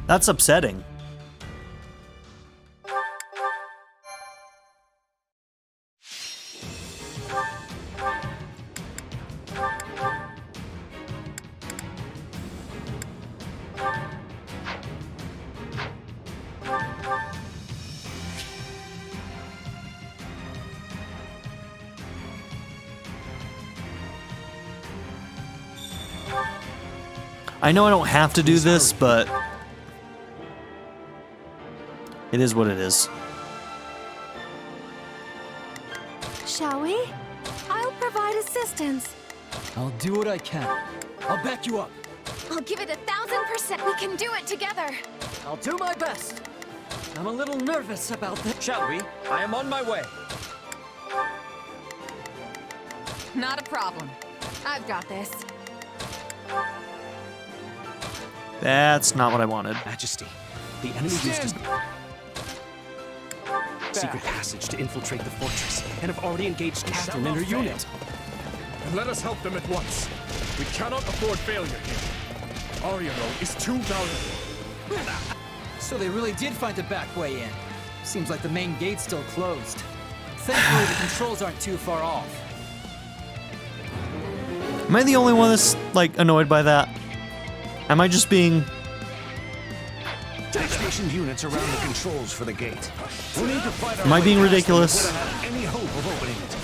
That's upsetting. I know I don't have to do this, but it is what it is. Shall we? I'll provide assistance. I'll do what I can. I'll back you up. I'll give it 1,000%. We can do it together. I'll do my best. I'm a little nervous about this. Shall we? I am on my way. Not a problem. I've got this. That's not what I wanted. Majesty, the enemy used a secret passage to infiltrate the fortress, and have already engaged Catherine and her unit. And let us help them at once. We cannot afford failure here. Our hero is too valuable. So they really did find a back way in. Seems like the main gate's still closed. Thankfully, the controls aren't too far off. Am I the only one that's, like, annoyed by that? Am I just being... Stationed units around the controls for the gate. We'll need to fight Am I being ridiculous? Any hope of opening it?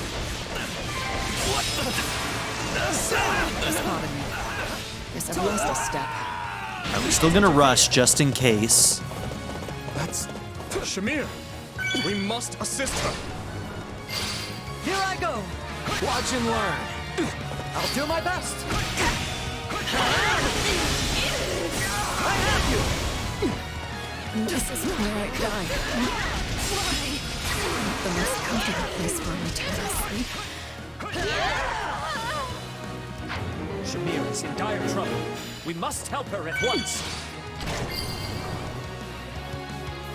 Guess I've lost a step. Are we still gonna rush just in case? That's Shamir. We must assist her. Here I go. Watch and learn. I'll do my best. I have you. This is where I die. The most comfortable place for me to sleep. Shamir is in dire trouble. We must help her at once.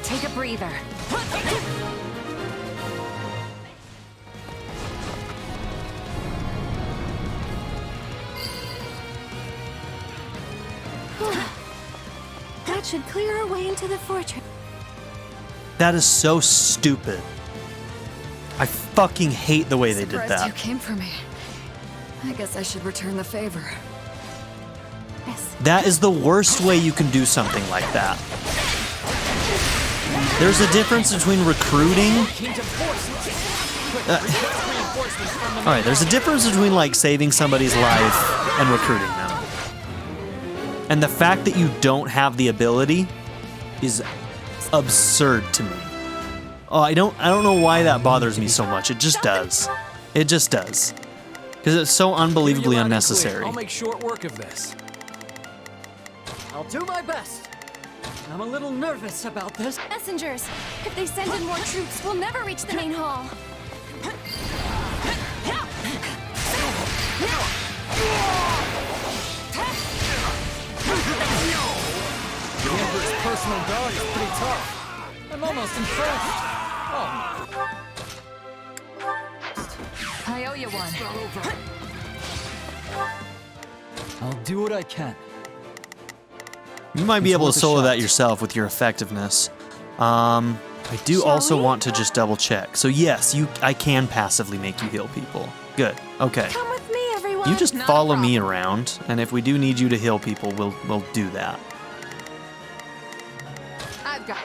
Take a breather. That should clear our way into the fortress. That is so stupid. I fucking hate the way they did Surprised that. you came for me. I guess I should return the favor. Yes. That is the worst way you can do something like that. There's a difference between recruiting... Alright, there's a difference between, like, saving somebody's life and recruiting them. And the fact that you don't have the ability is absurd to me. Oh, I don't know why that bothers me so much. It just does. It just does. Because it's so unbelievably unnecessary. I'll make short work of this. I'll do my best. I'm a little nervous about this. Messengers! If they send in more troops, we'll never reach the main hall. The Emperor's personal guard is pretty tough. I'm almost impressed. Oh. I owe you one. I'll do what I can. You might be able to worth a solo that shot. yourself with your effectiveness. I do Shall also we? want to just double check. So yes, I can passively make you heal people. Good. Okay. Come with me, everyone. You just Not a follow me problem. around, and if we do need you to heal people, we'll do that. I've got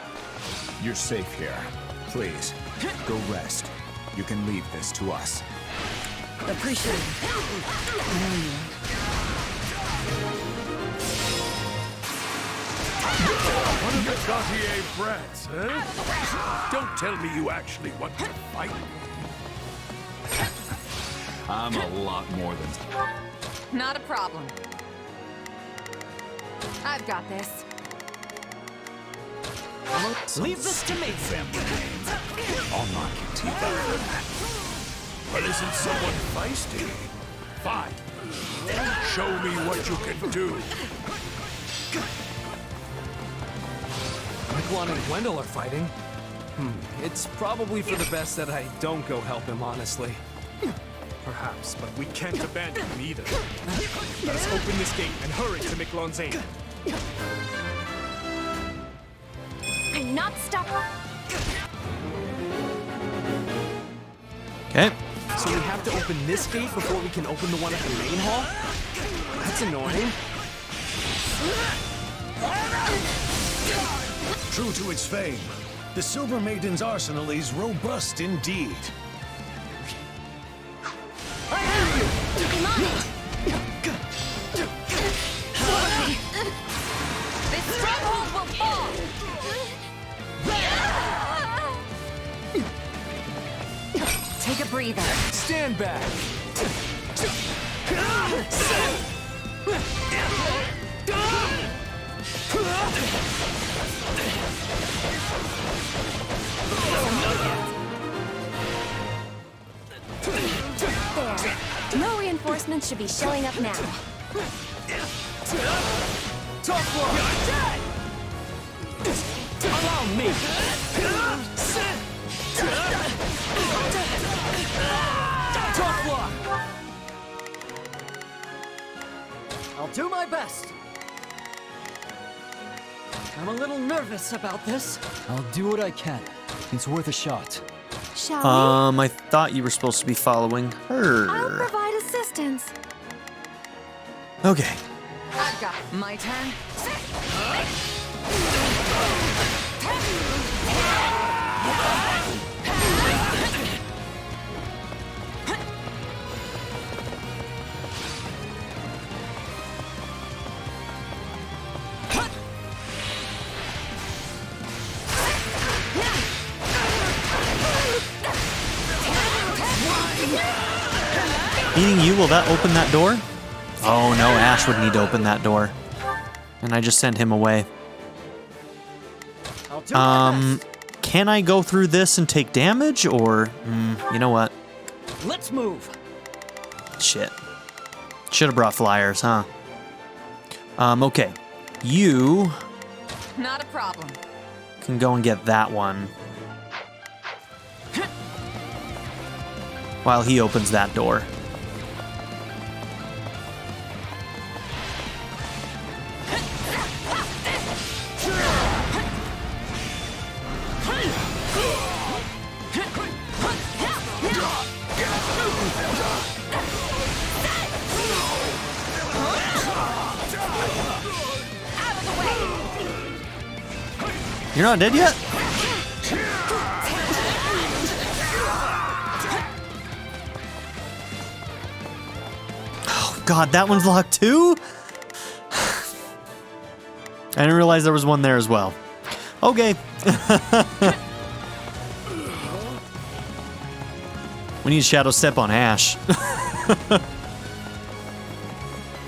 You're safe here. Please, go rest. You can leave this to us. Appreciate it. One of the Gautier brats, huh? Don't tell me you actually want to fight. I'm a lot more than... Not a problem. I've got this. Leave this to me. I'll knock your teeth out. Well, isn't someone feisty? Fine. Show me what you can do. Miquelon and Gwendol are fighting. It's probably for the best that I don't go help him, honestly. Perhaps, but we can't abandon him either. Let us open this gate and hurry to Miquelon's aid. I'm not stopping. Okay. So we have to open this gate before we can open the one at the main hall? That's annoying. True to its fame, the Silver Maiden's arsenal is robust indeed. Come on. This stronghold will fall. Take a breather. Stand back. There. No reinforcements should be showing up now. Tough luck. Allow me. Tough luck. I'll do my best. I'm a little nervous about this. I'll do what I can. It's worth a shot. Shall we? I thought you were supposed to be following I'll her. provide assistance. Okay. I've got my turn. Eating you, will that open that door? Oh no, Ash would need to open that door. And I just sent him away. I'll do my best. Can I go through this and take damage, or you know what? Let's move. Shit. Should have brought flyers, huh? Okay. You Not a problem. can go and get that one. While he opens that door. You're not dead yet? Oh god, that one's locked too? I didn't realize there was one there as well. Okay. We need Shadow Step on Ash.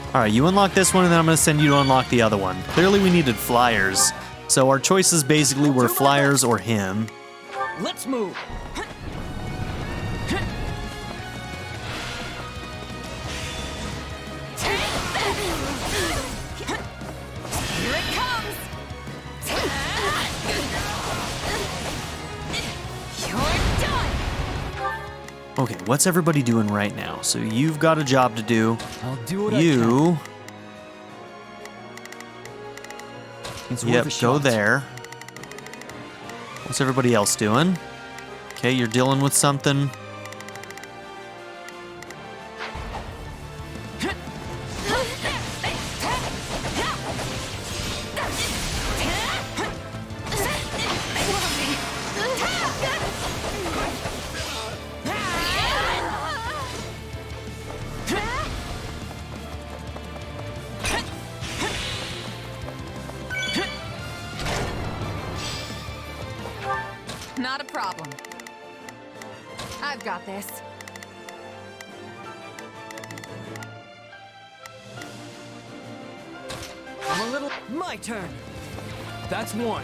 Alright, you unlock this one and then I'm going to send you to unlock the other one. Clearly we needed flyers. So our choices basically were flyers or him. Let's move. Here it comes. You're done. Okay, what's everybody doing right now? So you've got a job to do. I'll do what I can. You, It's worth yep, a go shot. there. What's everybody else doing? Okay, you're dealing with something. Not a problem. I've got this. I'm a little... My turn. That's one.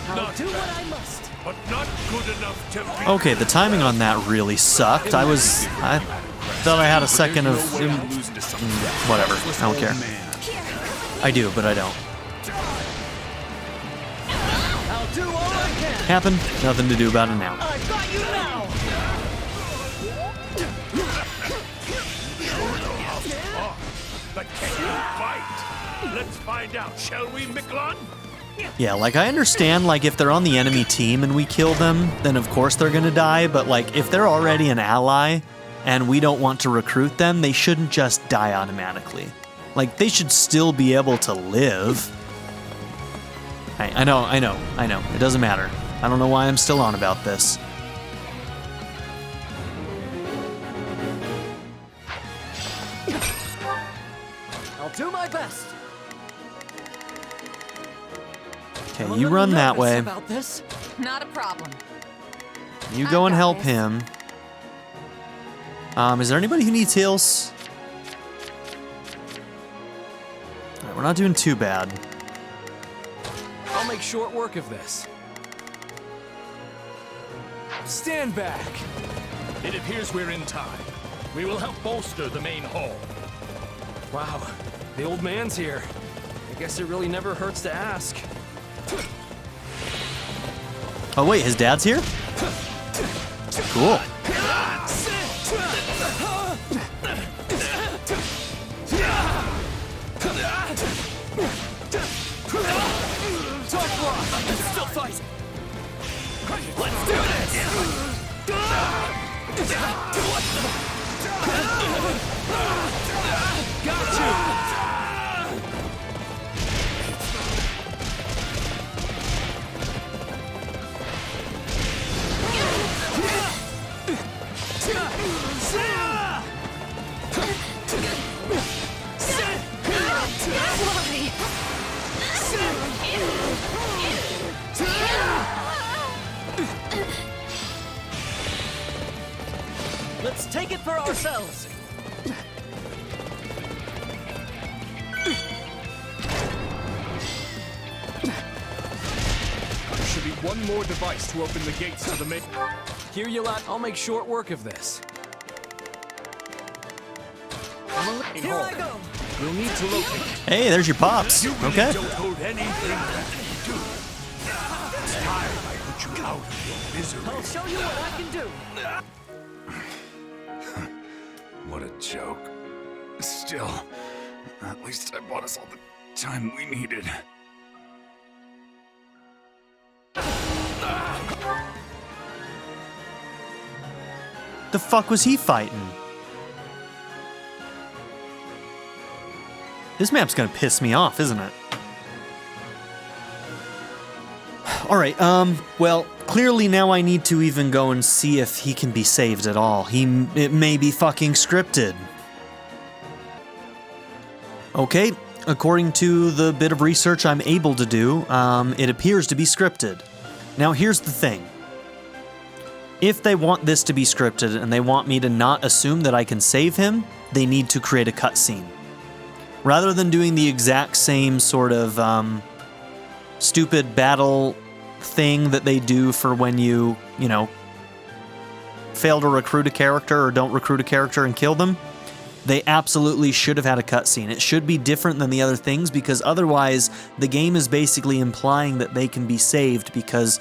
I'll do what I must. But not good enough to be. Okay, the timing on that really sucked. I thought I had a second of whatever. I don't care. I do, but I don't. I'll do all I can. Happened. Nothing to do about it now. I've got you now. But can you fight? Let's find out, shall we, Miklon? Yeah, like I understand, like if they're on the enemy team and we kill them, then of course they're gonna die, but like if they're already an ally and we don't want to recruit them, they shouldn't just die automatically. Like they should still be able to live. I know. It doesn't matter. I don't know why I'm still on about this. I'll do my best. Okay, I'm a you little run that nervous way. about this. Not a problem. You go and got help this. him. Is there anybody who needs heals? All right, we're not doing too bad. I'll make short work of this. Stand back! It appears we're in time. We will help bolster the main hall. Wow, the old man's here. I guess it really never hurts to ask. Oh wait, his dad's here? Cool. Still fighting. Let's do this! Got you! Let's take it for ourselves. There should be one more device to open the gates to the main. Here, you lot, I'll make short work of this. Here I go. We'll need to locate it. Hey, there's your pops. You really Okay. don't hold anything left to do. It's time I put you out of your misery. I'll show you what I can do. What a joke. Still, at least I bought us all the time we needed. The fuck was he fighting? This map's gonna piss me off, isn't it? Alright, well, clearly now I need to even go and see if he can be saved at all. It may be fucking scripted. Okay, according to the bit of research I'm able to do, it appears to be scripted. Now here's the thing. If they want this to be scripted and they want me to not assume that I can save him, they need to create a cutscene. Rather than doing the exact same sort of stupid battle thing that they do for when you know, fail to recruit a character or don't recruit a character and kill them, they absolutely should have had a cutscene. It should be different than the other things because otherwise the game is basically implying that they can be saved because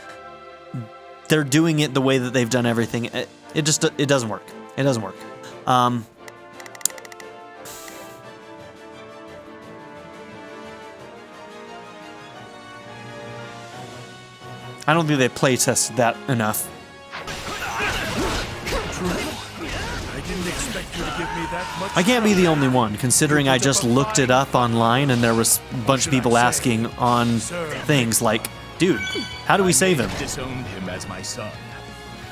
they're doing it the way that they've done everything. It doesn't work. It doesn't work. I don't think they play tested that enough. I didn't expect you to give me that much. I can't be the only one, considering I just looked it up online and there was a bunch of people asking on things like, dude, how do we save him? I may have disowned him as my son,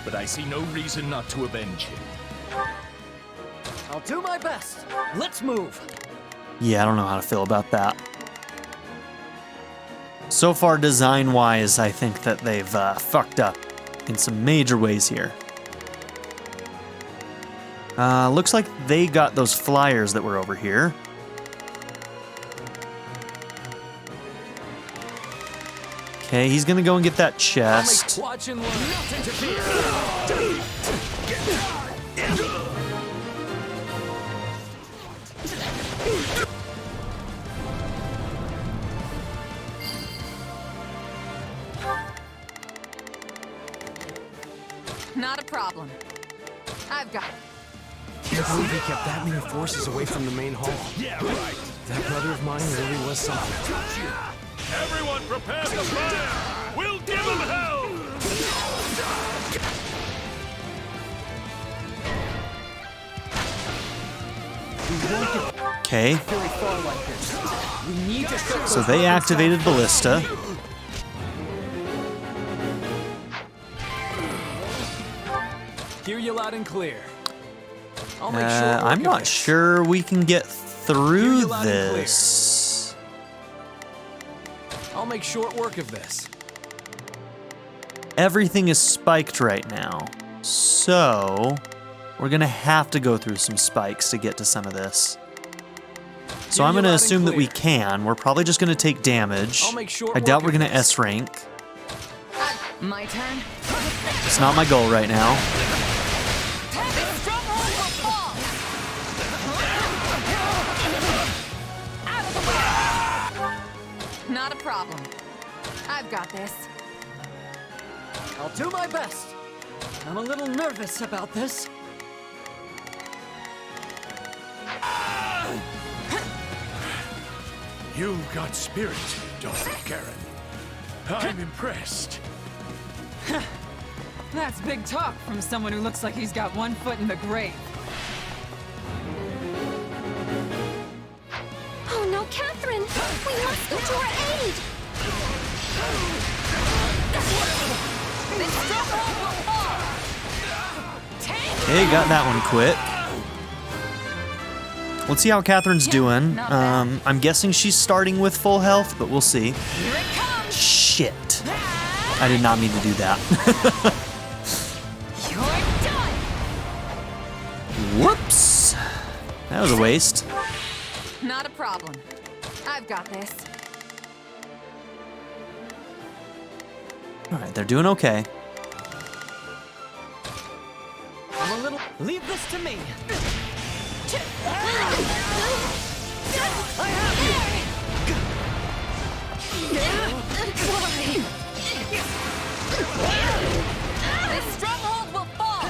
but I see no reason not to avenge him. I'll do my best. Let's move. Yeah, I don't know how to feel about that. So far, design-wise, I think that they've fucked up in some major ways here. Looks like they got those flyers that were over here. Okay, he's gonna go and get that chest. Watch and learn. Not interfere. Not a problem. I've got it. Can't believe he kept that many forces away from the main hall. Yeah, right. That brother of mine really was something. Everyone prepare the fire! We'll give them hell! Okay. Very far like this. We need to shut So those they weapons activated down. Ballista. Hear you loud and clear. I'll make short work I'm of not this. sure we can get Hear through you loud and clear. this. I'll make short work of this. Everything is spiked right now. So we're gonna have to go through some spikes to get to some of this. So Hear I'm you gonna loud and assume that we clear. can. We're probably just gonna take damage. I'll make short I doubt work we're of gonna this. S rank. My turn. It's not my goal right now. This stronghold will fall. Out of the way. Not a problem. I've got this. I'll do my best. I'm a little nervous about this. You've got spirit, Dr. Karen. I'm impressed. That's big talk from someone who looks like he's got one foot in the grave. Oh no, Catherine! We must go to her aid! This stronghold will fall. Take Okay, got that one quick. Let's see how Catherine's doing. not bad. I'm guessing she's starting with full health, but we'll see. Here it comes. Shit. I did not mean to do that. You're done. Whoops. That was a waste. Not a problem. I've got this. All right, they're doing okay. I'm a little. Leave this to me. This stronghold will fall.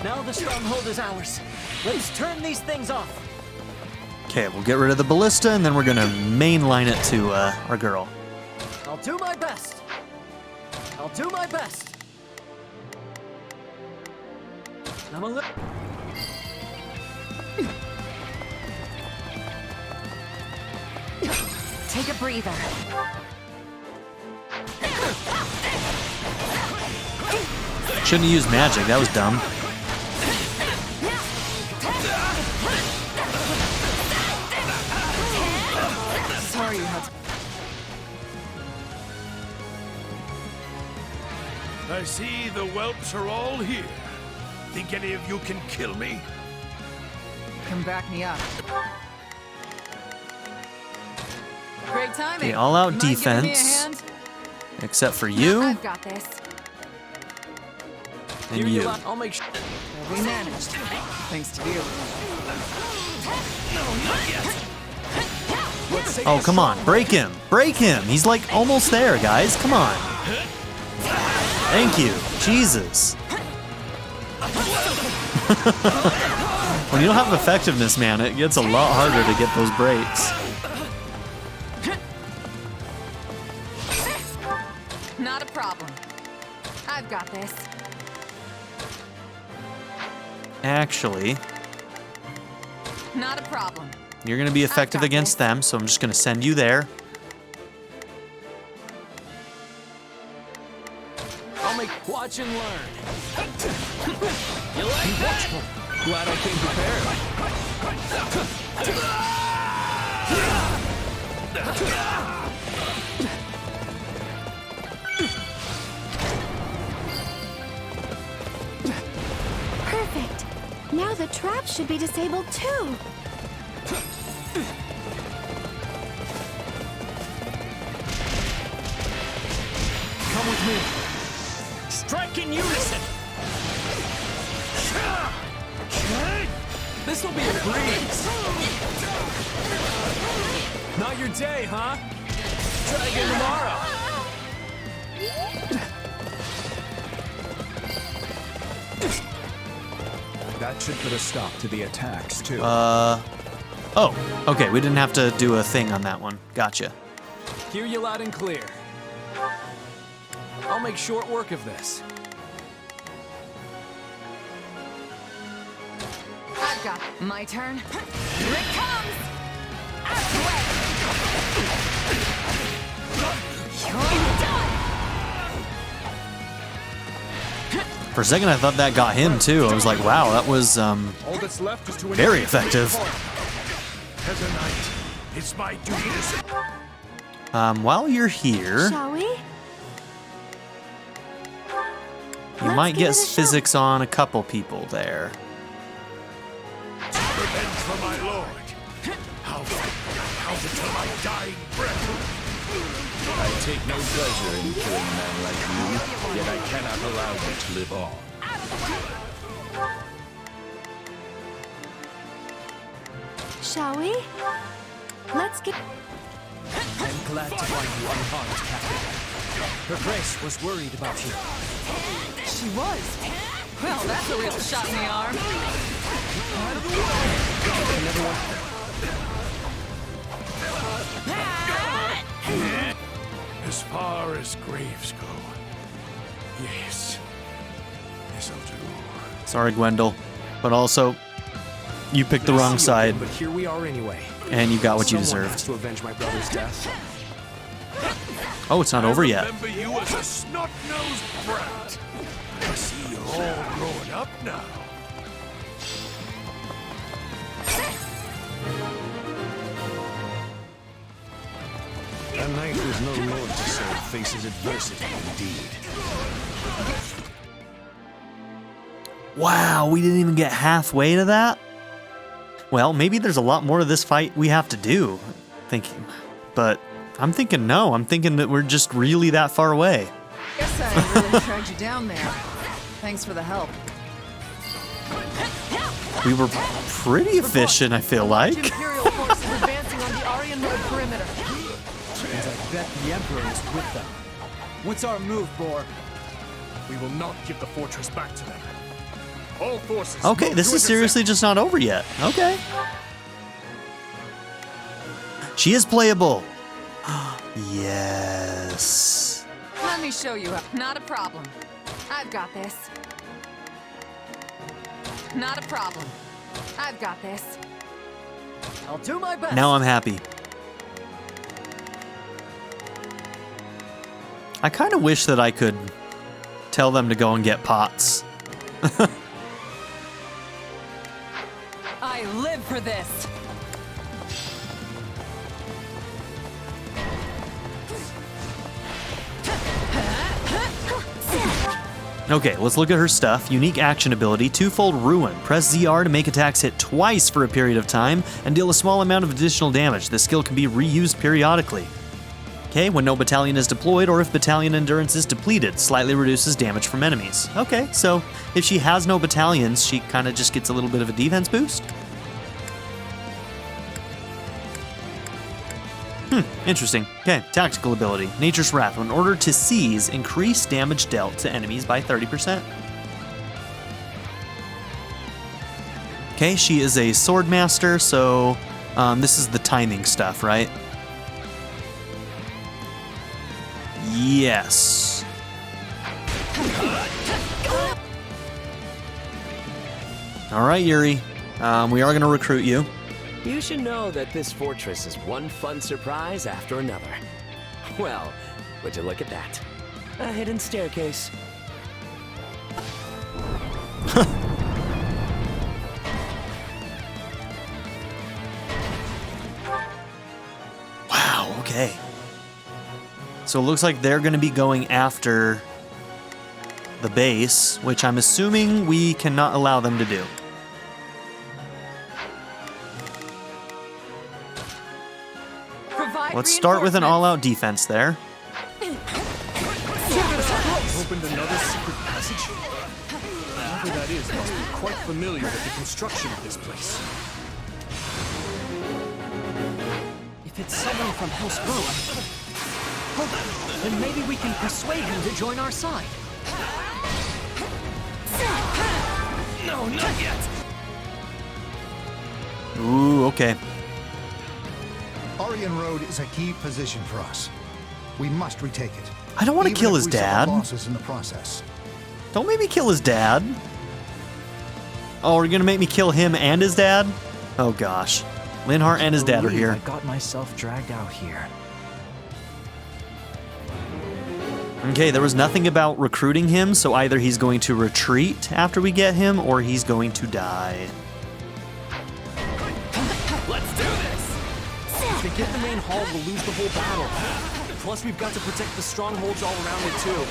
Now the stronghold is ours. Let's turn these things off. Okay, we'll get rid of the ballista, and then we're gonna mainline it to our girl. I'll do my best. I'll do my best. I'm a little. Take a breather. Shouldn't have used magic. That was dumb. Sorry you had to. I see the whelps are all here. Think any of you can kill me? Come back me up. Great timing. Okay, all-out You mind giving me a defense. hand? Except for you I've got this. and Hear you. loud. I'll make sure. We managed. Thanks to you. Oh, come on. Break him. Break him. He's like almost there, guys. Come on. Thank you. Jesus. When you don't have effectiveness, man, it gets a lot harder to get those breaks. Not a problem. I've got this. Actually, Not a problem. you're going to be effective got against this. them, so I'm just going to send you there. I'll make watch and learn. You like that? Glad I came prepared. Perfect. Now the trap should be disabled too. Come with me. Strike in unison. This'll be a breeze. Not your day, huh? Try again tomorrow. That should put a stop to the attacks, too. Oh, okay, we didn't have to do a thing on that one. Gotcha. Hear you loud and clear. I'll make short work of this. I've got it. My turn. Here it comes! Out of the way! You're done! For a second, I thought that got him too. I was like, wow, that was All that's left is to very effective. As a knight, it's my duty to While you're here, Shall we? you might get physics on a couple people there. revenge for my lord. How until my dying breath. I take no pleasure in killing a man like you, yet I cannot allow you to live on. Shall we? Let's get... I'm glad to find you unharmed, Captain. Her Grace was worried about you. She was. Well, that's a real shot in the arm. As far as graves go, yes, this'll do. Sorry, Gwendol, but also, you picked the wrong side, But here we are anyway. and you got what you Someone has deserved. to avenge my brother's death. Oh, it's not over yet. Remember you as a snot-nosed brat. I see you're all grown up now. A knight with no lord to serve faces adversity indeed. Wow, we didn't even get halfway to that? Well, maybe there's a lot more to this fight we have to do. But I'm thinking no. I'm thinking that we're just really that far away. Guess I really dragged you down there. Thanks for the help. We were pretty efficient, I feel like. Imperial forces advancing on the Aryan Road perimeter. And I bet the Emperor is with them. What's our move, Boar? We will not give the fortress back to them. All forces. Okay, move this to is seriously just not over yet. Okay. She is playable. Yes. Let me show you. Not a problem. I've got this. Not a problem. I've got this. I'll do my best. Now I'm happy. I kind of wish that I could tell them to go and get pots. I live for this. Okay, let's look at her stuff. Unique action ability, twofold ruin. Press ZR to make attacks hit twice for a period of time and deal a small amount of additional damage. This skill can be reused periodically. Okay, when no battalion is deployed or if battalion endurance is depleted, slightly reduces damage from enemies. Okay, so if she has no battalions, she kind of just gets a little bit of a defense boost. Interesting. Okay, tactical ability. Nature's Wrath. In order to seize, increase damage dealt to enemies by 30%. Okay, she is a sword master, so this is the timing stuff, right? Yes. All right, Yuri. We are going to recruit you. You should know that this fortress is one fun surprise after another. Well, would you look at that? A hidden staircase. Wow, okay. So it looks like they're going to be going after the base, which I'm assuming we cannot allow them to do. Let's start with an all-out defense there. Opened another secret passage? Whoever that is must be quite familiar with the construction of this place. If it's someone from House Grove, then maybe we can persuade him to join our side. No, not yet! Okay. Orion Road is a key position for us. We must retake it. I don't want to kill his dad. Losses in the process. Don't make me kill his dad. Oh, you're gonna make me kill him and his dad? Oh gosh. Linhardt and his dad are here. I got myself dragged out here. Okay, there was nothing about recruiting him, so either he's going to retreat after we get him, or he's going to die. Let's do this! If they get the main hall, we'll lose the whole battle. Plus, we've got to protect the strongholds all around it, too.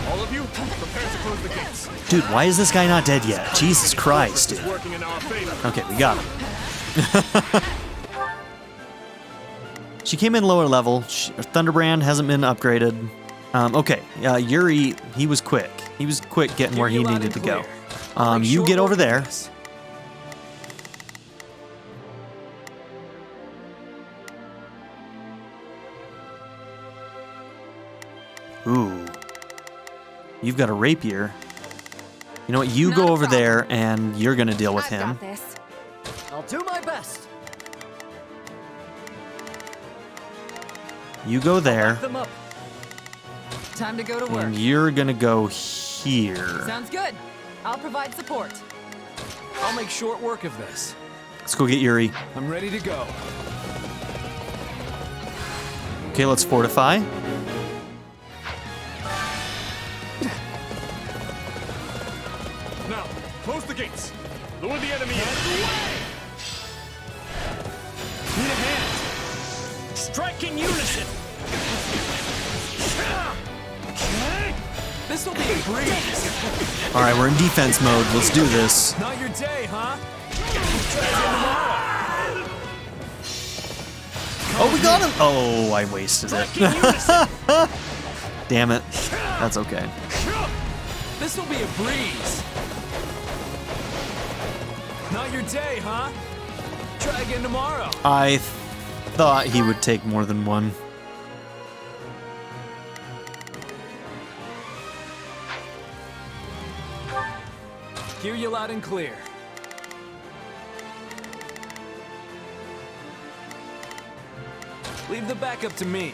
All of you, prepare to close the gates. Dude, why is this guy not dead yet? Jesus Christ, dude. Working in our favor. Okay, we got him. She came in lower level. Thunderbrand hasn't been upgraded. Okay, Yuri, he was quick. He was quick getting where he needed to go. You get over there. Ooh. You've got a rapier. You know what? You go over there, and you're gonna deal with him. Got this. I'll do my best. You go there, Back them up. Time to go to work. and you're gonna go here. Sounds good. I'll provide support. I'll make short work of this. Let's go get Yuri. I'm ready to go. Okay, let's fortify. Now, close the gates. Lure the enemy in. Need a hand. Strike in unison. This'll be a breeze. All right, we're in defense mode. Let's do this. Not your day, huh? Oh, we got him. Oh, I wasted it. Damn it. That's okay. This'll be a breeze. Not your day, huh? Try again tomorrow. I thought he would take more than one. Hear you loud and clear. Leave the backup to me.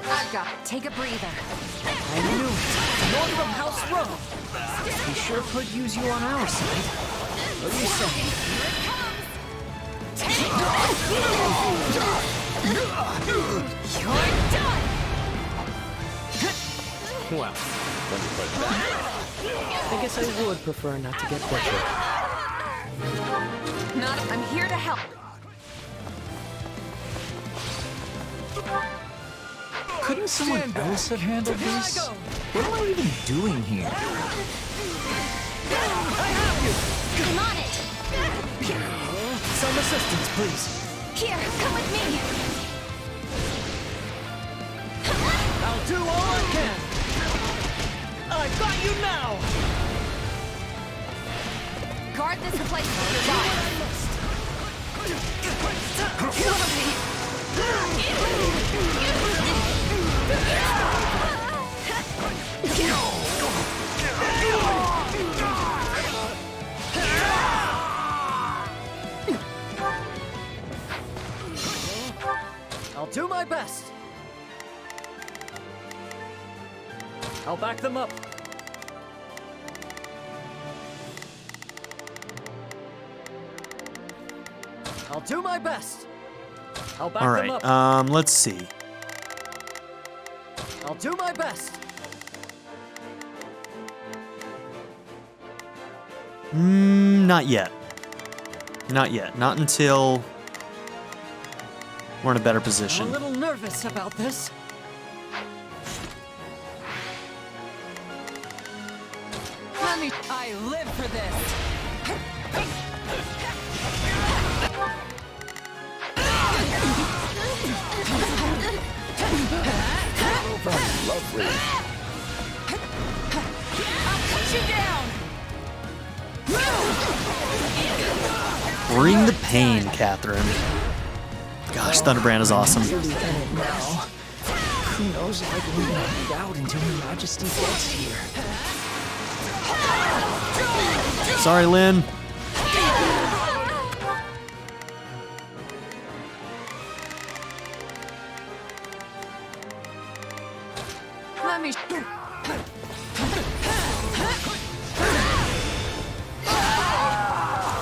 I've got it. Take a breather. I knew it. North from House Row. We sure could use you on our side. What do you say? You're done! Well, let me put it back. I guess I would prefer not to get butchered. I'm here to help. Couldn't someone else have handled this? What am I even doing here? I'm on it. Some assistance, please. Here, come with me. I'll do all I can. I've got you now. Guard this place with your life. I'll do my best. I'll back them up. I'll do my best. I'll back All them up. right, let's see. I'll do my best. Not yet. Not yet. Not until we're in a better I'm position. a little nervous about this. I live for this. Lovely. I'll cut you down. Bring the pain, Catherine. Gosh, Thunderbrand is awesome. Who knows if I can even hang out until Her Majesty gets here. Sorry, Lynn. Let me.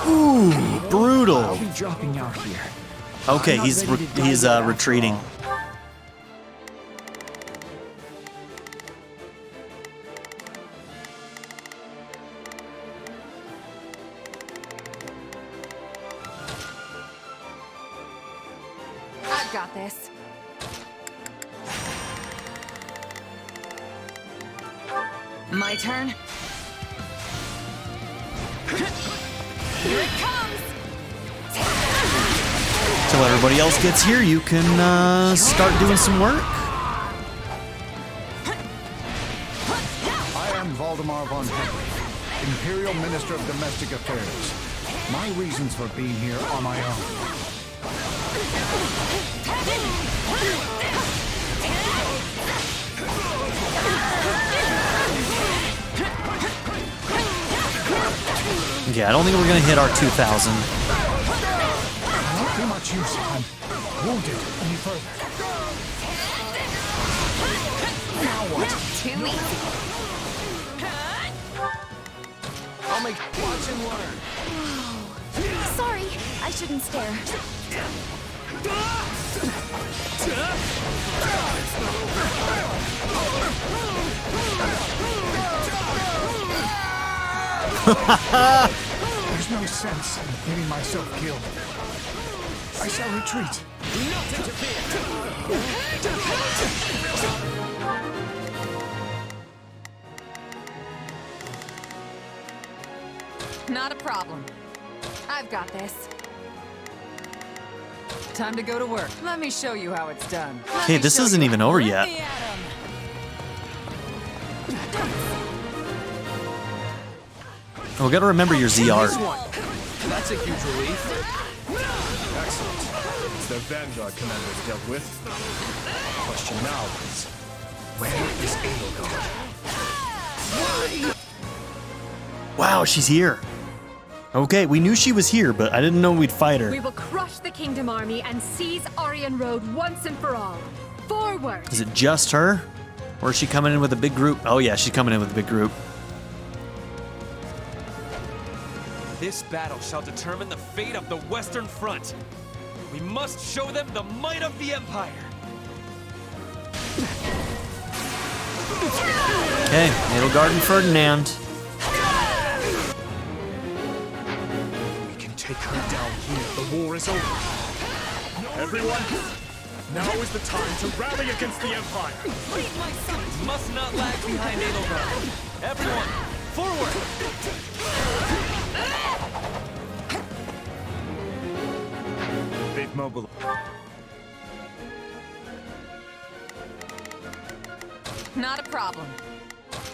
Ooh, brutal. I'll be dropping out here. Okay, I'm not he's ready to die yet after retreating. all. I've got this. My turn. Here it comes. Till everybody else gets here, you can start doing some work. I am Valdemar von Henry, Imperial Minister of Domestic Affairs. My reasons for being here are my own. Yeah, I don't think we're gonna hit our 2,000. Not too much use. I'm wounded any further. Now what? Too easy. I'll make watch and learn. Sorry, I shouldn't stare. There's no sense in getting myself killed. I shall retreat. Do not interfere. Not a problem. I've got this. Time to go to work. Let me show you how it's done. Okay, this isn't even over yet. Let me at 'em. Oh, we gotta remember your ZR. That's a huge relief. Excellent. It's the Vanguard commanders dealt with. The question now is, where is Edelgard? Wow, she's here. Okay, we knew she was here, but I didn't know we'd fight her. We will crush the Kingdom Army and seize Aryan Road once and for all. Forward! Is it just her? Or is she coming in with a big group? Oh yeah, she's coming in with a big group. This battle shall determine the fate of the Western Front. We must show them the might of the Empire. Okay, Edelgard and Ferdinand. We can take her down here. The war is over. Everyone, now is the time to rally against the Empire. My sons must not lag behind Edelgard. Everyone, forward! They've mobilized. Not a problem.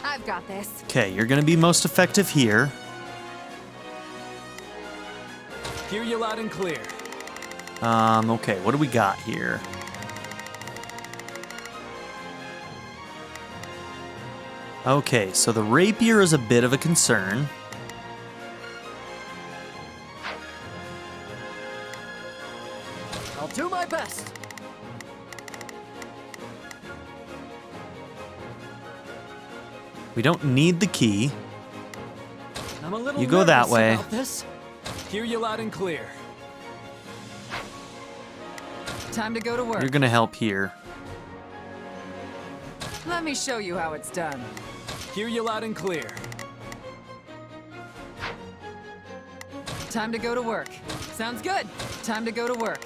I've got this. Okay, you're gonna be most effective here. Hear you loud and clear. Okay, what do we got here? Okay, so the rapier is a bit of a concern. I'll do my best. We don't need the key. I'm a little You go that nervous way. about this. Hear you loud and clear. Time to go to work. You're gonna help here. Let me show you how it's done. Hear you loud and clear. Time to go to work. Sounds good. Time to go to work.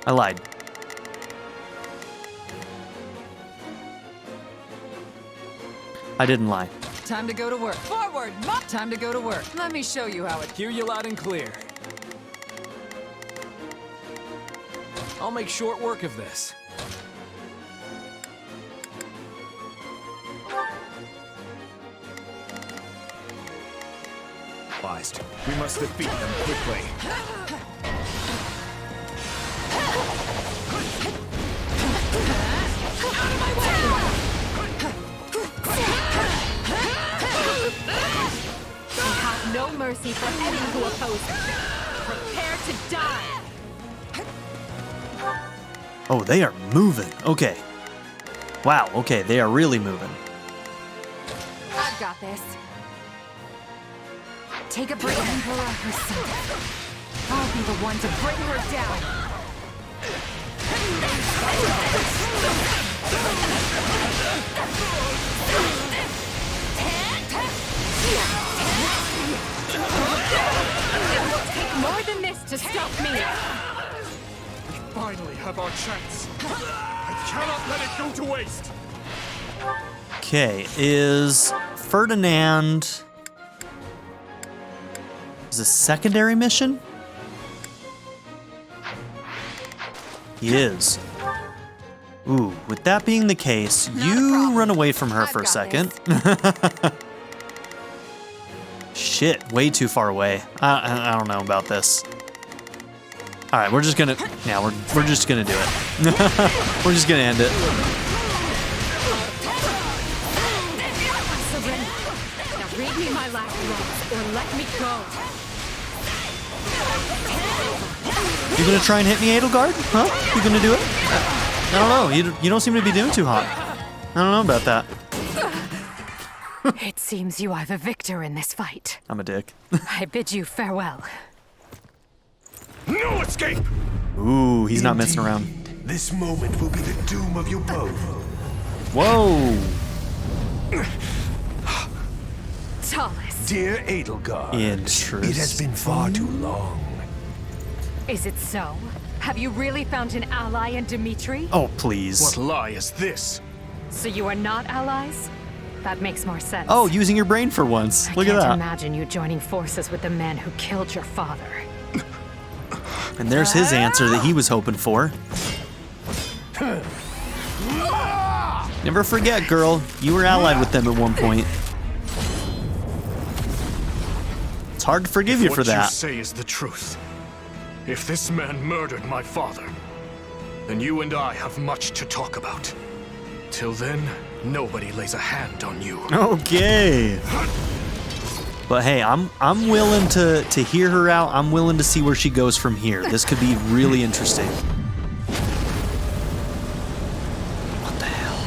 I lied. I didn't lie. Time to go to work. Forward! Time to go to work. Let me show you how it... Hear you loud and clear. I'll make short work of this. We must defeat them quickly. We have no mercy. mercy for any who oppose me. Prepare to die! Oh, they are moving. Okay. Wow, okay, they are really moving. I've got this. Take a break. Emperor herself. I'll be the one to bring her down. It will take more than this to stop me! We finally have our chance. I cannot let it go to waste. Okay, is Ferdinand... Is a secondary mission? He is. Ooh, with that being the case, you run away from her for a second. Shit, way too far away. I don't know about this. All right, we're just gonna, yeah, we're just gonna do it. We're just gonna end it. Now read me my last words, or let me go. You gonna try and hit me, Edelgard? Huh? You gonna do it? I don't know. You don't seem to be doing too hot. I don't know about that. It seems you are the victor in this fight. I'm a dick. I bid you farewell. No escape! Ooh, he's not messing around. This moment will be the doom of you both. Whoa! Tallis. Dear Edelgard, Interesting. it has been far too long. Is it so? Have you really found an ally in Dimitri? Oh, please. What lie is this? So you are not allies? That makes more sense. Oh, using your brain for once. Look at I that. can't imagine you joining forces with the man who killed your father. And there's his answer that he was hoping for. Never forget, girl. You were allied with them at one point. It's hard to forgive you for that. What you say is the truth. If this man murdered my father, then you and I have much to talk about. Till then, nobody lays a hand on you. Okay. But hey, I'm willing to hear her out. I'm willing to see where she goes from here. This could be really interesting. What the hell?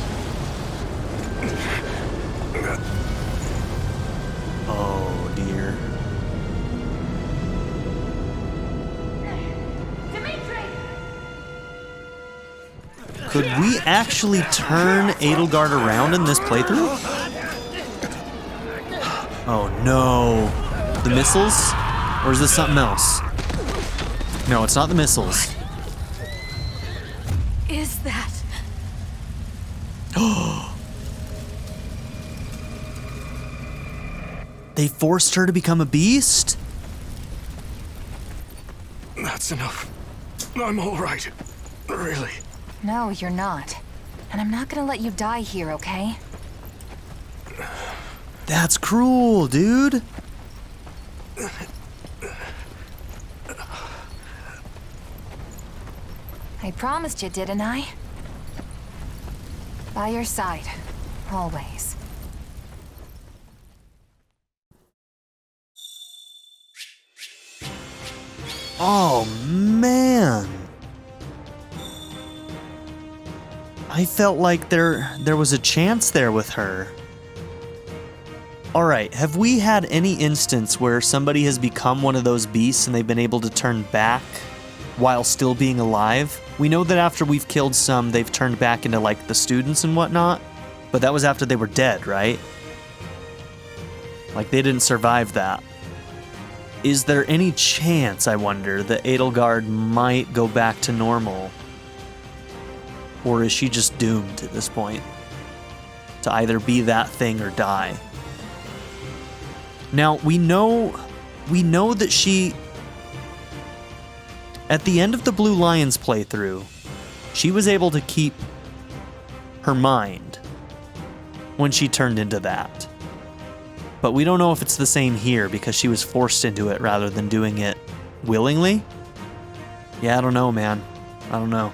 Oh dear. Could we actually turn Edelgard around in this playthrough? Oh no. The missiles? Or is this something else? No, it's not the missiles. Is that? They forced her to become a beast? That's enough. I'm all right. Really. No, you're not. And I'm not gonna let you die here, okay? That's cruel, dude. I promised you, didn't I? By your side. Always. Oh, man. I felt like there was a chance there with her. All right, have we had any instance where somebody has become one of those beasts and they've been able to turn back while still being alive? We know that after we've killed some, they've turned back into like the students and whatnot, but that was after they were dead, right? Like they didn't survive that. Is there any chance, I wonder, that Edelgard might go back to normal? Or is she just doomed at this point to either be that thing or die? Now, we know that she, at the end of the Blue Lions playthrough, she was able to keep her mind when she turned into that. But we don't know if it's the same here because she was forced into it rather than doing it willingly. Yeah, I don't know, man. I don't know.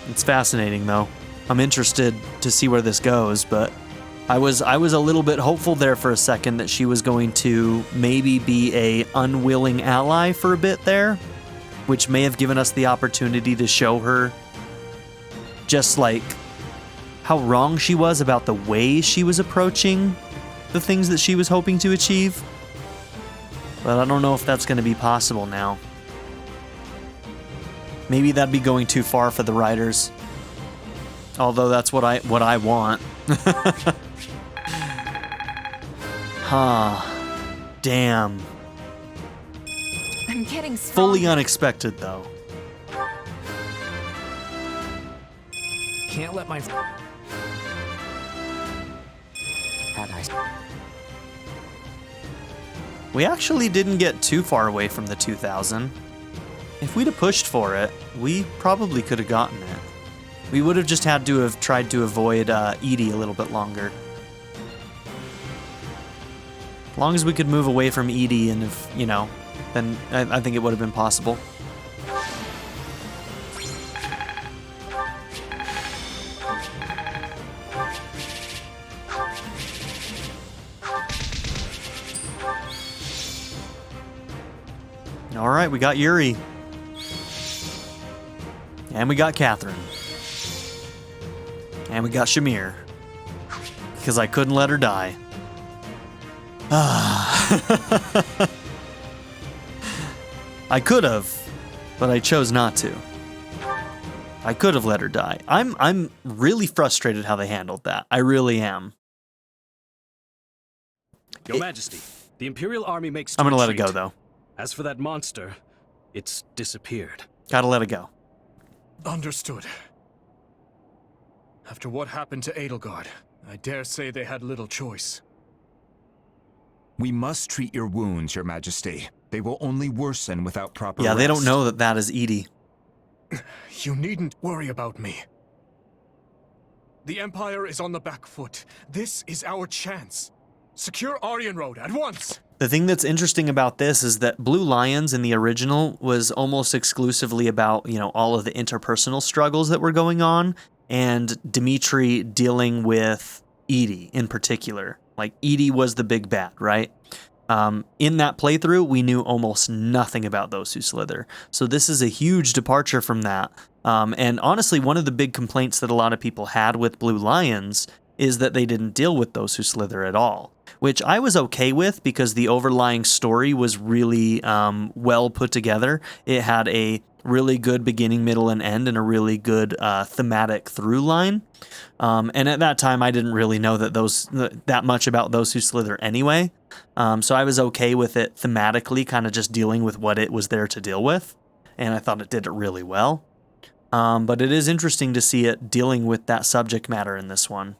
It's fascinating, though. I'm interested to see where this goes, but I was a little bit hopeful there for a second that she was going to maybe be a unwilling ally for a bit there, which may have given us the opportunity to show her just like how wrong she was about the way she was approaching the things that she was hoping to achieve. But I don't know if that's going to be possible now. Maybe that'd be going too far for the writers. Although that's what I want. Huh. Damn. I'm getting fully unexpected though. Can't let my... We actually didn't get too far away from the 2000. If we'd have pushed for it, we probably could have gotten it. We would have just had to have tried to avoid Edie a little bit longer. As long as we could move away from Edie and if, you know, then I think it would have been possible. All right, we got Yuri. And we got Catherine. And we got Shamir. Because I couldn't let her die. I could have, but I chose not to. I could have let her die. I'm really frustrated how they handled that. I really am. Your Majesty, the Imperial Army makes... I'm gonna let it go, though. As for that monster, it's disappeared. Gotta let it go. Understood. After what happened to Edelgard, I dare say they had little choice. We must treat your wounds, Your Majesty. They will only worsen without proper Yeah, they don't rest. know that that is Edie. You needn't worry about me. The Empire is on the back foot. This is our chance. Secure Aryan Road at once! The thing that's interesting about this is that Blue Lions in the original was almost exclusively about, you know, all of the interpersonal struggles that were going on, and Dimitri dealing with Edie in particular. Like, Edie was the big bad, right? In that playthrough, we knew almost nothing about those who slither. So this is a huge departure from that. And honestly, one of the big complaints that a lot of people had with Blue Lions is that they didn't deal with those who slither at all, which I was okay with because the overlying story was really well put together. It had a really good beginning, middle, and end, and a really good thematic through line. And at that time, I didn't really know that much about those who slither anyway. So I was okay with it thematically, kind of just dealing with what it was there to deal with. And I thought it did it really well. But it is interesting to see it dealing with that subject matter in this one.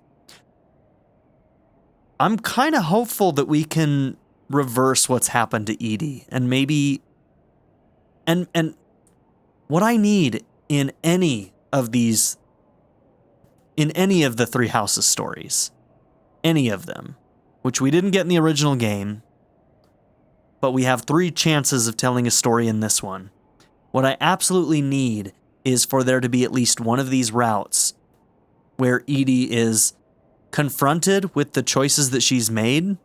I'm kind of hopeful that we can reverse what's happened to Edie and maybe, and what I need in any of the Three Houses stories, any of them, which we didn't get in the original game, but we have 3 chances of telling a story in this one. What I absolutely need is for there to be at least one of these routes where Edie is confronted with the choices that she's made,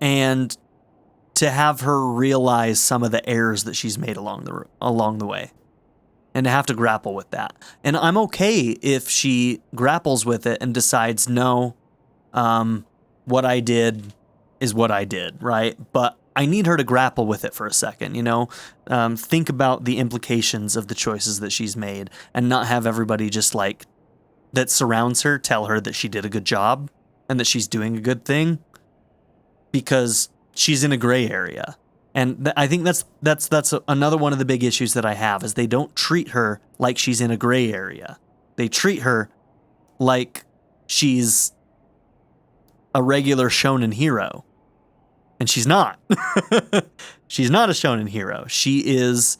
and to have her realize some of the errors that she's made along the way, and to have to grapple with that. And I'm okay if she grapples with it and decides, no, what I did is what I did, right? But I need her to grapple with it for a second, you know? Think about the implications of the choices that she's made, and not have everybody just like that surrounds her tell her that she did a good job and that she's doing a good thing because she's in a gray area. And I think that's another one of the big issues that I have is they don't treat her like she's in a gray area. They treat her like she's a regular shonen hero. And she's not. She's not a shonen hero. She is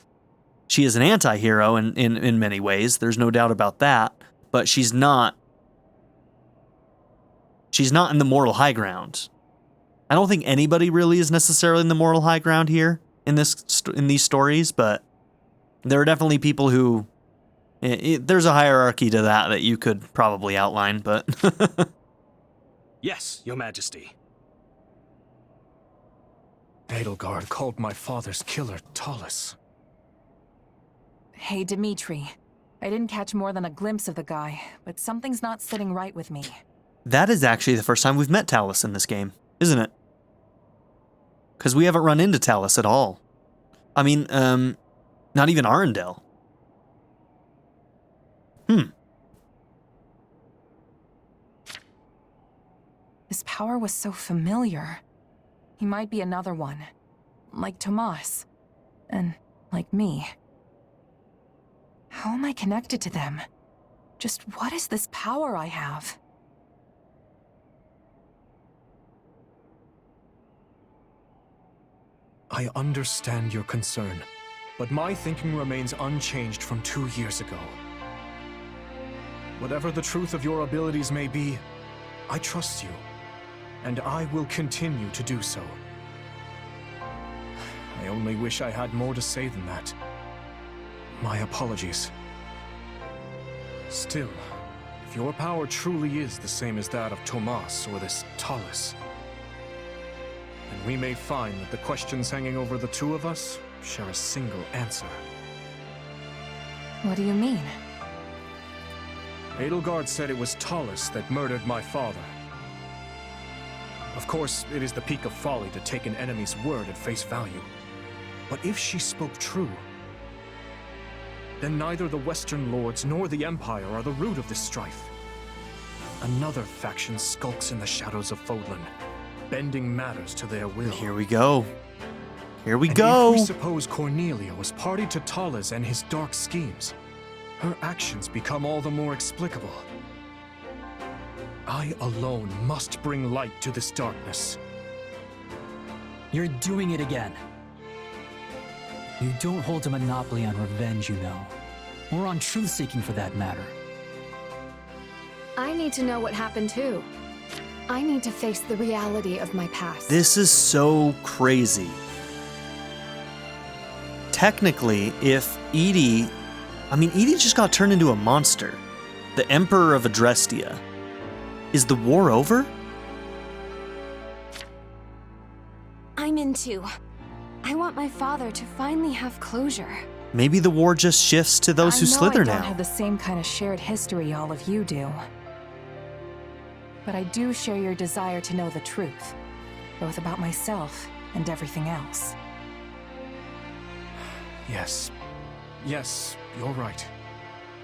an anti-hero in many ways. There's no doubt about that. But she's not in the moral high ground. I don't think anybody really is necessarily in the moral high ground here in these stories, but there are definitely people who There's a hierarchy to that you could probably outline, but... Yes, Your Majesty. Edelgard called my father's killer Talus. Hey, Dimitri. I didn't catch more than a glimpse of the guy, but something's not sitting right with me. That is actually the first time we've met Talus in this game, isn't it? Because we haven't run into Talus at all. I mean, not even Arundel. This power was so familiar. He might be another one. Like Tomas. And like me. How am I connected to them? Just what is this power I have? I understand your concern, but my thinking remains unchanged from 2 years ago. Whatever the truth of your abilities may be, I trust you, and I will continue to do so. I only wish I had more to say than that. My apologies. Still, if your power truly is the same as that of Tomas or this Talus, then we may find that the questions hanging over the two of us share a single answer. What do you mean? Edelgard said it was Talus that murdered my father. Of course, it is the peak of folly to take an enemy's word at face value. But if she spoke true, then neither the Western Lords nor the Empire are the root of this strife. Another faction skulks in the shadows of Fodlan, bending matters to their will. Here we go. Here we and go. If we suppose Cornelia was party to Talus and his dark schemes, her actions become all the more explicable. I alone must bring light to this darkness. You're doing it again. You don't hold a monopoly on revenge, you know. Or on truth-seeking for that matter. I need to know what happened too. I need to face the reality of my past. This is so crazy. Technically, if Edie just got turned into a monster. The Emperor of Adrestia. Is the war over? I'm in too. I want my father to finally have closure. Maybe the war just shifts to those who slither I don't now. have the same kind of shared history all of you do. But I do share your desire to know the truth, both about myself and everything else. Yes, you're right.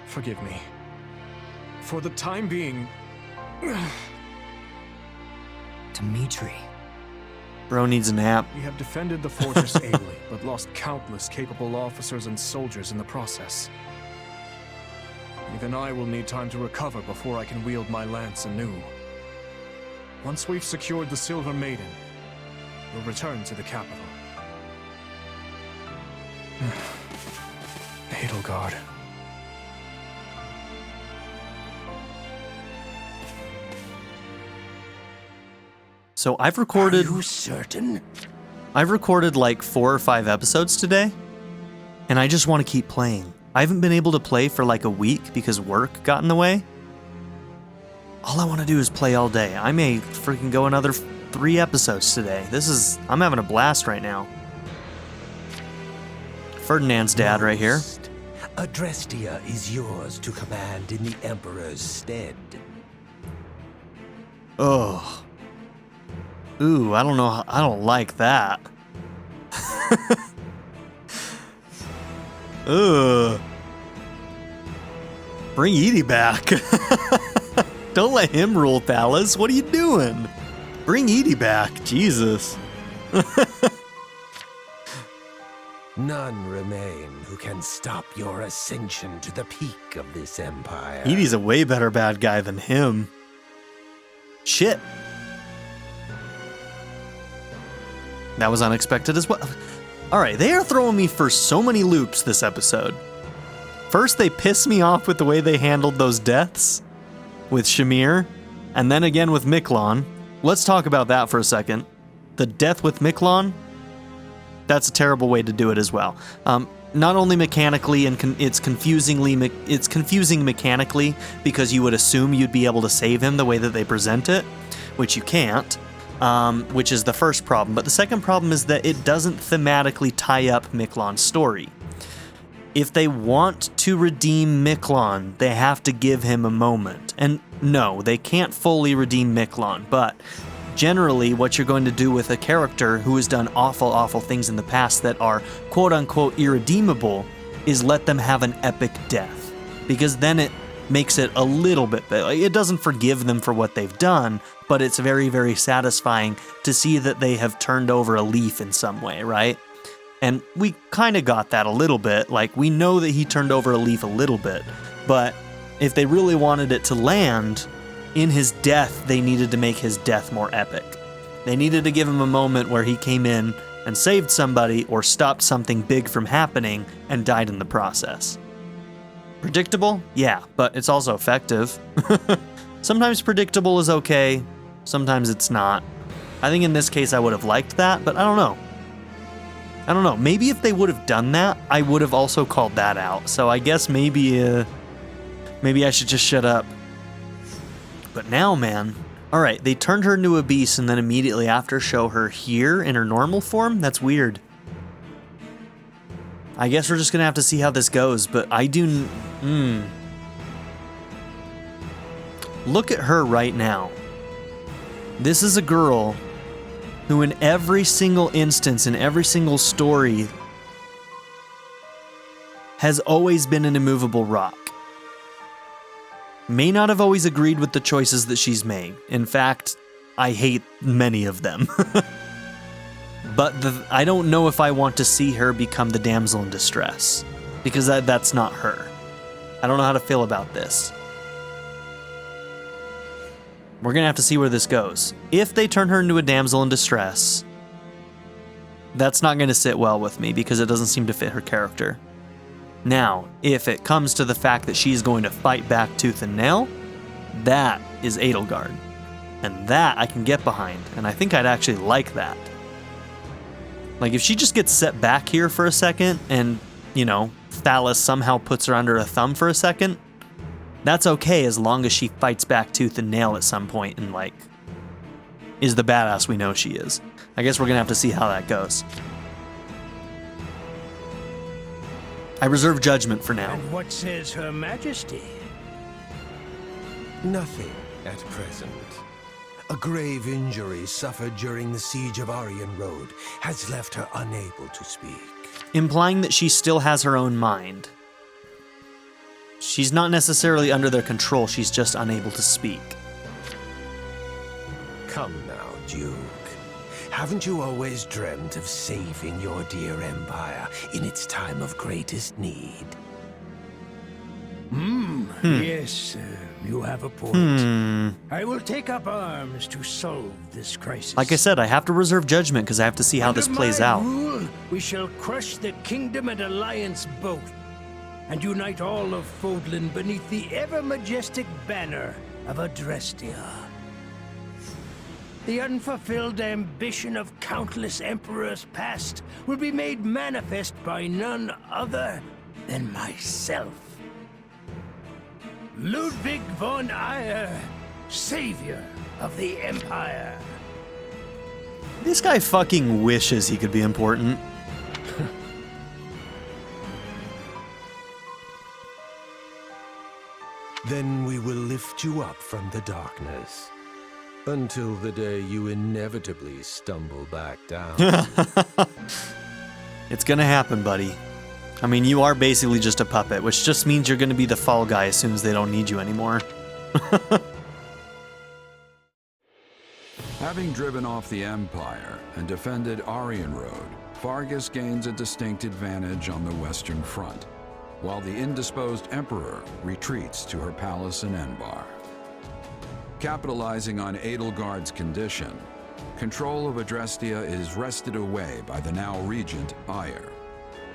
Forgive me. For the time being... Dimitri. Bro needs a nap. We have defended the fortress ably, but lost countless capable officers and soldiers in the process. Even I will need time to recover before I can wield my lance anew. Once we've secured the Silver Maiden, we'll return to the capital. Edelgard. So I've recorded... Are you certain? I've recorded like 4 or 5 episodes today, and I just want to keep playing. I haven't been able to play for like a week because work got in the way. All I want to do is play all day. I may freaking go another 3 episodes today. I'm having a blast right now. Ferdinand's dad right here. Adrestia is yours to command in the Emperor's stead. Ugh. Ooh, I don't know. I don't like that. Ugh. Bring Edie back. Don't let him rule Palace. What are you doing? Bring Edie back. Jesus. None remain who can stop your ascension to the peak of this empire. Edie's a way better bad guy than him. Shit. That was unexpected as well. Alright, they are throwing me for so many loops this episode. First, they piss me off with the way they handled those deaths with Shamir, and then again with Miklon. Let's talk about that for a second. The death with Miklon, that's a terrible way to do it as well. not only mechanically, and it's confusing mechanically because you would assume you'd be able to save him the way that they present it, which you can't, which is the first problem. But the second problem is that it doesn't thematically tie up Miklon's story. If they want to redeem Miklon, they have to give him a moment. And no, they can't fully redeem Miklon, but generally what you're going to do with a character who has done awful, awful things in the past that are quote-unquote irredeemable is let them have an epic death. Because then it makes it a little bit better. It doesn't forgive them for what they've done, but it's very, very satisfying to see that they have turned over a leaf in some way, right? And we kind of got that a little bit. Like, we know that he turned over a leaf a little bit, but if they really wanted it to land, in his death, they needed to make his death more epic. They needed to give him a moment where he came in and saved somebody or stopped something big from happening and died in the process. Predictable? Yeah, but it's also effective. Sometimes predictable is okay, sometimes it's not. I think in this case I would have liked that, but I don't know. Maybe if they would have done that, I would have also called that out. So I guess maybe I should just shut up. But now, man, all right, they turned her into a beast and then immediately after show her here in her normal form? That's weird. I guess we're just gonna have to see how this goes, but I do... Look at her right now. This is a girl who in every single instance, in every single story, has always been an immovable rock. May not have always agreed with the choices that she's made. In fact, I hate many of them. But I don't know if I want to see her become the damsel in distress, because that's not her. I don't know how to feel about this. We're gonna have to see where this goes. If they turn her into a damsel in distress, that's not gonna sit well with me because it doesn't seem to fit her character. Now, if it comes to the fact that she's going to fight back tooth and nail, that is Edelgard. And that I can get behind, and I think I'd actually like that. Like, if she just gets set back here for a second, and, you know, Thalas somehow puts her under a thumb for a second, that's okay as long as she fights back tooth and nail at some point and, like, is the badass we know she is. I guess we're gonna have to see how that goes. I reserve judgment for now. And what says Her Majesty? Nothing at present. A grave injury suffered during the siege of Aryan Road has left her unable to speak. Implying that she still has her own mind. She's not necessarily under their control, she's just unable to speak. Come now, Duke. Haven't you always dreamt of saving your dear empire in its time of greatest need? Yes, you have a point. I will take up arms to solve this crisis. Like I said, I have to reserve judgment because I have to see how this plays out. Under my rule, we shall crush the kingdom and alliance both, and unite all of Fodlan beneath the ever-majestic banner of Adrestia. The unfulfilled ambition of countless emperors past will be made manifest by none other than myself. Ludwig von Eyre, savior of the Empire. This guy fucking wishes he could be important. Then we will lift you up from the darkness. Until the day you inevitably stumble back down. It's gonna happen, buddy. I mean, you are basically just a puppet, which just means you're gonna be the fall guy as soon as they don't need you anymore. Having driven off the Empire and defended Aryan Road, Fargus gains a distinct advantage on the Western Front, while the indisposed Emperor retreats to her palace in Enbar. Capitalizing on Edelgard's condition, control of Adrestia is wrested away by the now regent Eyre.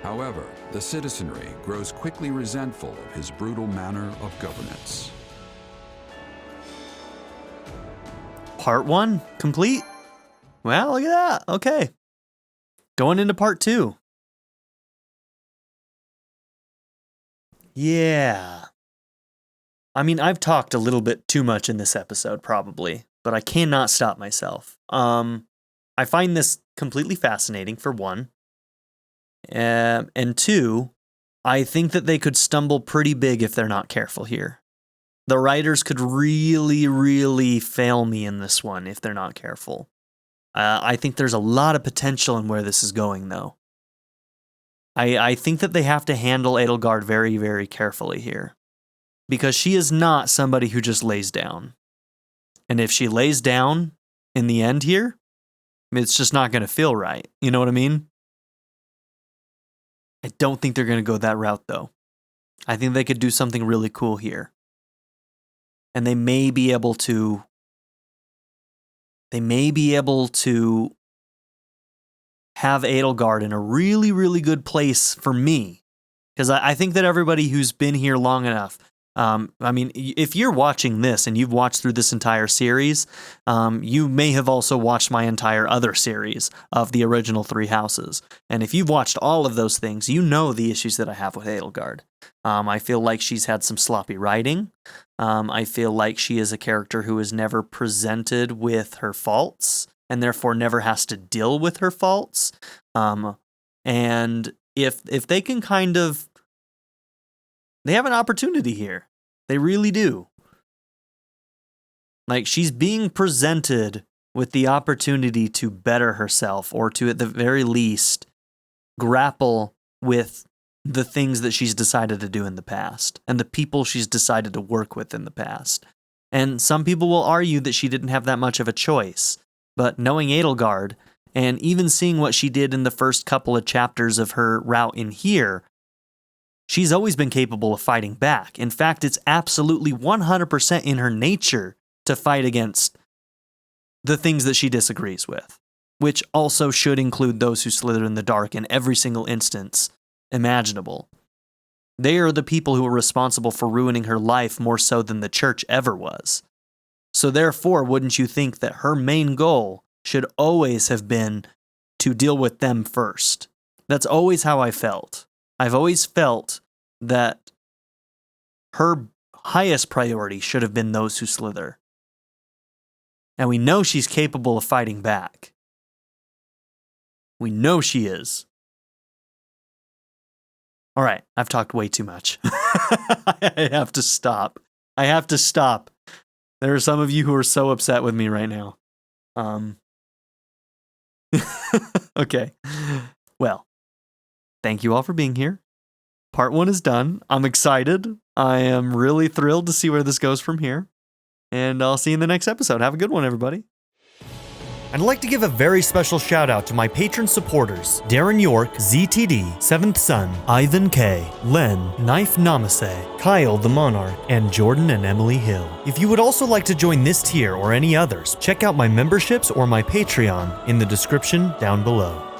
However, the citizenry grows quickly resentful of his brutal manner of governance. Part 1 complete? Well, look at that. Okay. Going into part 2. Yeah. I mean, I've talked a little bit too much in this episode, probably, but I cannot stop myself. I find this completely fascinating, for one. And two, I think that they could stumble pretty big if they're not careful here. The writers could really, really fail me in this one if they're not careful. I think there's a lot of potential in where this is going, though. I think that they have to handle Edelgard very, very carefully here. Because she is not somebody who just lays down. And if she lays down in the end here, it's just not going to feel right. You know what I mean? I don't think they're going to go that route, though. I think they could do something really cool here. And they may be able to... have Edelgard in a really, really good place for me. Because I think that everybody who's been here long enough... I mean, if you're watching this and you've watched through this entire series, you may have also watched my entire other series of the original 3 houses. And if you've watched all of those things, you know the issues that I have with Edelgard. I feel like she's had some sloppy writing. I feel like she is a character who is never presented with her faults and therefore never has to deal with her faults. And if they can kind of... They have an opportunity here. They really do. Like, she's being presented with the opportunity to better herself, or to, at the very least, grapple with the things that she's decided to do in the past, and the people she's decided to work with in the past. And some people will argue that she didn't have that much of a choice, but knowing Edelgard, and even seeing what she did in the first couple of chapters of her route in here, she's always been capable of fighting back. In fact, it's absolutely 100% in her nature to fight against the things that she disagrees with, which also should include those who slither in the dark in every single instance imaginable. They are the people who are responsible for ruining her life more so than the church ever was. So therefore, wouldn't you think that her main goal should always have been to deal with them first? That's always how I felt. I've always felt that her highest priority should have been those who slither. And we know she's capable of fighting back. We know she is. All right, I've talked way too much. I have to stop. There are some of you who are so upset with me right now. Okay. Well, thank you all for being here. Part 1 is done. I'm excited. I am really thrilled to see where this goes from here. And I'll see you in the next episode. Have a good one, everybody. I'd like to give a very special shout out to my patron supporters: Darren York, ZTD, 7th Son, Ivan K, Len, Knife Namaste, Kyle the Monarch, and Jordan and Emily Hill. If you would also like to join this tier or any others, check out my memberships or my Patreon in the description down below.